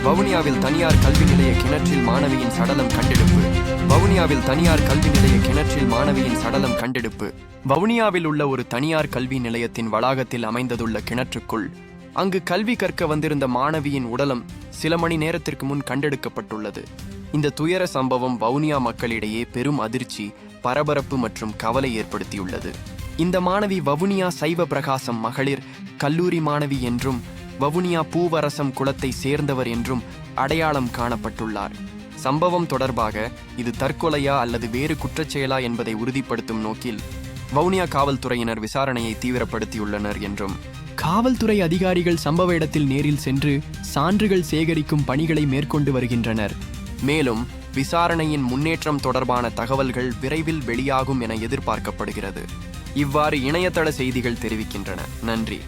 வவுனியாவில் தனியார் கல்வி நிலைய கிணற்றில் மாணவியின் சடலம் கண்டெடுப்பு. வவுனியாவில் தனியார் கல்வி நிலைய கிணற்றில் மாணவியின் சடலம் கண்டெடுப்பு. வவுனியாவில் உள்ள ஒரு தனியார் கல்வி நிலையத்தின் வளாகத்தில் அமைந்ததுள்ள கிணற்றுக்குள் அங்கு கல்வி கற்க வந்திருந்த மாணவியின் உடலம் சில மணி நேரத்திற்கு முன் கண்டெடுக்கப்பட்டுள்ளது. இந்த துயர சம்பவம் வவுனியா மக்களிடையே பெரும் அதிர்ச்சி, பரபரப்பு மற்றும் கவலை ஏற்படுத்தியுள்ளது. இந்த மாணவி வவுனியா சைவ பிரகாசம் மகளிர் கல்லூரி மாணவி என்றும் வவுனியா பூவரசம் குலத்தை சேர்ந்தவர் என்றும் அடையாளம் காணப்பட்டுள்ளார். சம்பவம் தொடர்பாக இது தற்கொலையா அல்லது வேறு குற்றச்செயலா என்பதை உறுதிப்படுத்தும் நோக்கில் வவுனியா காவல்துறையினர் விசாரணையை தீவிரப்படுத்தியுள்ளனர் என்றும், காவல்துறை அதிகாரிகள் சம்பவ இடத்தில் நேரில் சென்று சான்றுகள் சேகரிக்கும் பணிகளை மேற்கொண்டு வருகின்றனர். மேலும் விசாரணையின் முன்னேற்றம் தொடர்பான தகவல்கள் விரைவில் வெளியாகும் என எதிர்பார்க்கப்படுகிறது. இவ்வாறு இணையதள செய்திகள் தெரிவிக்கின்றன. நன்றி.